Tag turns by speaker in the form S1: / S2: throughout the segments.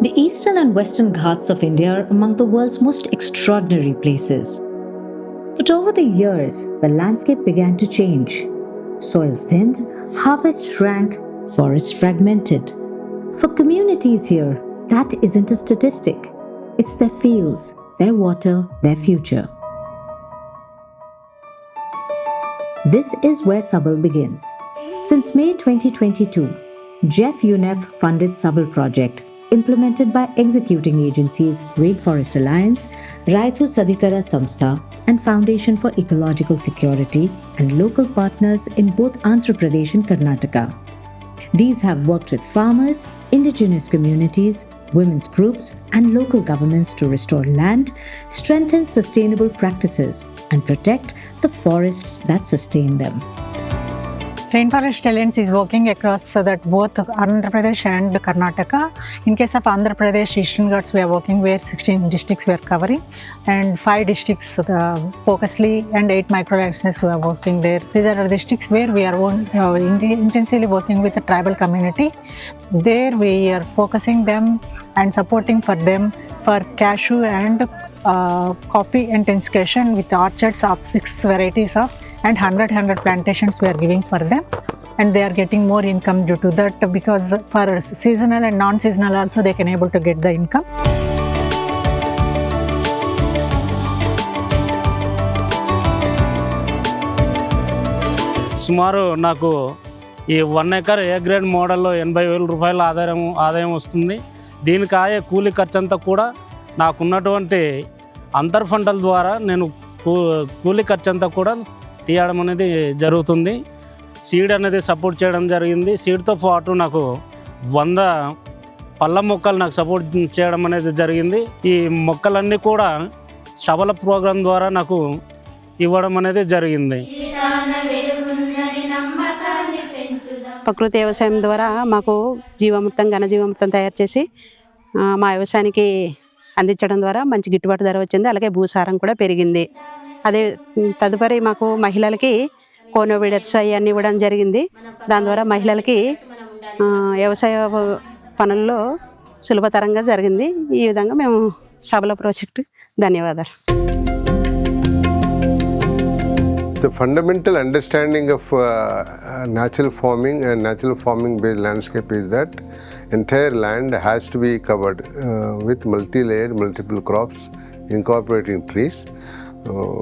S1: The eastern and western Ghats of India are among the world's most extraordinary places. But over the years, the landscape began to change. Soils thinned, harvests shrank, forests fragmented. For communities here, that isn't a statistic. It's their fields, their water, their future. This is where Sabal begins. Since May 2022, GEF-UNEP funded Sabal project, implemented by executing agencies Rainforest Alliance, Raitu Sadhikara Samstha, and Foundation for Ecological Security, and local partners in both Andhra Pradesh and Karnataka. These have worked with farmers, indigenous communities, women's groups, and local governments to restore land, strengthen sustainable practices, and protect the forests that sustain them.
S2: Rainforest Alliance is working across that both Andhra Pradesh and Karnataka. In case of Andhra Pradesh, Eastern Ghats, we are working where 16 districts we are covering, and 5 districts, Focusly, and 8 micro-licenses we are working there. These are the districts where we are intensively working with the tribal community. There we are focusing them and supporting for them for cashew and coffee intensification with orchards of 6 varieties of and 100 plantations we are giving for them, and they are getting more income due to that, because for seasonal and non-seasonal also they can able to get the income.
S3: సుమారు నాకు ఈ 1 acre A grade మోడల్లో 80,000 రూపాయల ఆదాయం వస్తుంది. దీనికి ఆయే కూలి ఖర్చు అంతా కూడా నాకున్నటువంటి అంతర్ పంటల ద్వారా నేను కూలి ఖర్చు అంతా కూడా తీయడం అనేది జరుగుతుంది. సీడ్ అనేది సపోర్ట్ చేయడం జరిగింది. సీడ్తో పాటు నాకు 100 పళ్ళ మొక్కలు నాకు సపోర్ట్ చేయడం అనేది జరిగింది. ఈ మొక్కలన్నీ కూడా సబల ప్రోగ్రాం ద్వారా నాకు ఇవ్వడం అనేది జరిగింది.
S4: ప్రకృతి వ్యవసాయం ద్వారా మాకు జీవామృతం, ఘనజీవామృతం తయారు చేసి మా వ్యవసాయానికి అందించడం ద్వారా మంచి గిట్టుబాటు ధర వచ్చింది. అలాగే భూసారం కూడా పెరిగింది. అదే తదుపరి మాకు మహిళలకి కోనోవీడర్స్ అవన్నీ ఇవ్వడం జరిగింది. దాని ద్వారా మహిళలకి వ్యవసాయ పనుల్లో సులభతరంగా జరిగింది. ఈ విధంగా మేము సబల ప్రాజెక్టు ధన్యవాదాలు.
S5: The fundamental understanding of natural farming and natural farming based landscape is that entire land has to be covered with multi-layered multiple crops, incorporating trees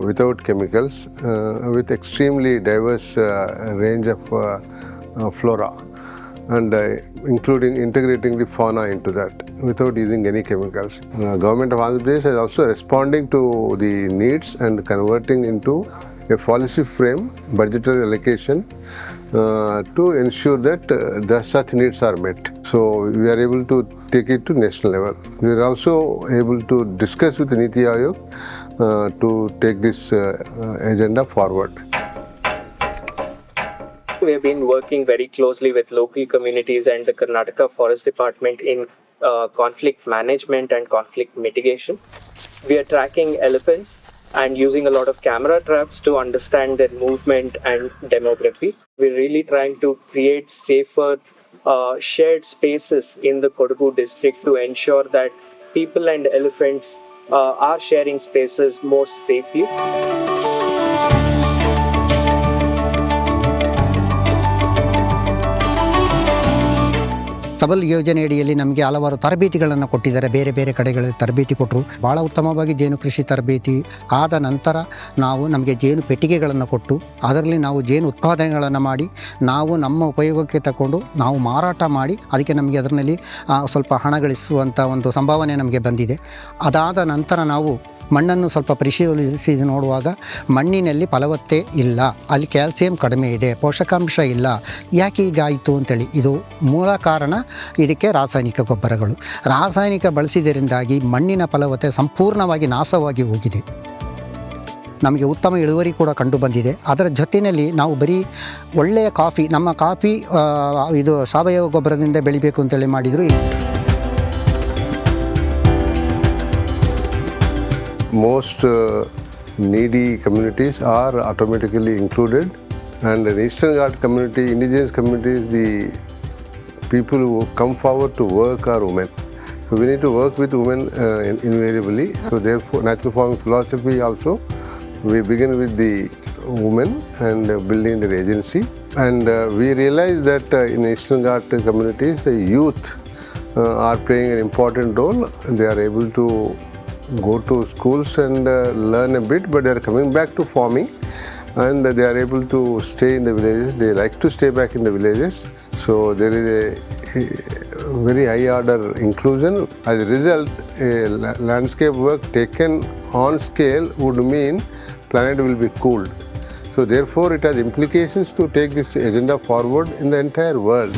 S5: without chemicals, with extremely diverse range of flora, and integrating the fauna into that without using any chemicals. Government of Andhra Pradesh is also responding to the needs and converting into a policy frame, budgetary allocation to ensure that such needs are met. So we are able to take it to national level. We are also able to discuss with Niti Aayog to take this agenda forward.
S6: We have been working very closely with local communities and the Karnataka Forest Department in conflict management and conflict mitigation. We are tracking elephants and using a lot of camera traps to understand their movement and demography. We're really trying to create safer shared spaces in the Kodagu district to ensure that people and elephants are sharing spaces more safely.
S7: ಸಬಲ್ ಯೋಜನೆಯಡಿಯಲ್ಲಿ ನಮಗೆ ಹಲವಾರು ತರಬೇತಿಗಳನ್ನು ಕೊಟ್ಟಿದ್ದಾರೆ. ಬೇರೆ ಬೇರೆ ಕಡೆಗಳಲ್ಲಿ ತರಬೇತಿ ಕೊಟ್ಟರು. ಭಾಳ ಉತ್ತಮವಾಗಿ ಜೇನು ಕೃಷಿ ತರಬೇತಿ ಆದ ನಂತರ ನಮಗೆ ಜೇನು ಪೆಟ್ಟಿಗೆಗಳನ್ನು ಕೊಟ್ಟು ಅದರಲ್ಲಿ ನಾವು ಜೇನು ಉತ್ಪಾದನೆಗಳನ್ನು ಮಾಡಿ ನಾವು ನಮ್ಮ ಉಪಯೋಗಕ್ಕೆ ತಗೊಂಡು ನಾವು ಮಾರಾಟ ಮಾಡಿ ಅದಕ್ಕೆ ನಮಗೆ ಅದರಲ್ಲಿ ಸ್ವಲ್ಪ ಹಣ ಗಳಿಸುವಂಥ ಒಂದು ಸಂಭಾವನೆ ನಮಗೆ ಬಂದಿದೆ. ಅದಾದ ನಂತರ ನಾವು ಮಣ್ಣನ್ನು ಸ್ವಲ್ಪ ಪರಿಶೀಲಿಸಿ ನೋಡುವಾಗ ಮಣ್ಣಿನಲ್ಲಿ ಫಲವತ್ತತೆ ಇಲ್ಲ, ಅಲ್ಲಿ ಕ್ಯಾಲ್ಸಿಯಂ ಕಡಿಮೆ ಇದೆ, ಪೋಷಕಾಂಶ ಇಲ್ಲ. ಯಾಕೆ ಹೀಗಾಯಿತು ಅಂತೇಳಿ ಇದು ಮೂಲ ಕಾರಣ ಇದಕ್ಕೆ ರಾಸಾಯನಿಕ ಗೊಬ್ಬರಗಳು. ರಾಸಾಯನಿಕ ಬಳಸಿದ್ದರಿಂದಾಗಿ ಮಣ್ಣಿನ ಫಲವತ್ತತೆ ಸಂಪೂರ್ಣವಾಗಿ ನಾಶವಾಗಿ ಹೋಗಿದೆ. ನಮಗೆ ಉತ್ತಮ ಇಳುವರಿ ಕೂಡ ಕಂಡು ಬಂದಿದೆ. ಅದರ ಜೊತೆಯಲ್ಲಿ ನಾವು ಬರೀ ಒಳ್ಳೆಯ ಕಾಫಿ, ನಮ್ಮ ಕಾಫಿ ಇದು ಸಾವಯವ ಗೊಬ್ಬರದಿಂದ ಬೆಳಿಬೇಕು ಅಂತೇಳಿ ಮಾಡಿದರು.
S5: Most needy communities are automatically included, and in Eastern Ghats community, indigenous communities, the people who come forward to work are women. So we need to work with women invariably. So therefore, natural farming philosophy also, we begin with the women and building their agency. And we realize that in Eastern Ghat communities, the youth are playing an important role. They are able to go to schools and learn a bit, but they are coming back to farming. And they are able to stay in the villages. They like to stay back in the villages. So there is a very high order inclusion. As a result, landscape work taken on scale would mean planet will be cooled. So therefore, it has implications to take this agenda forward in the entire world.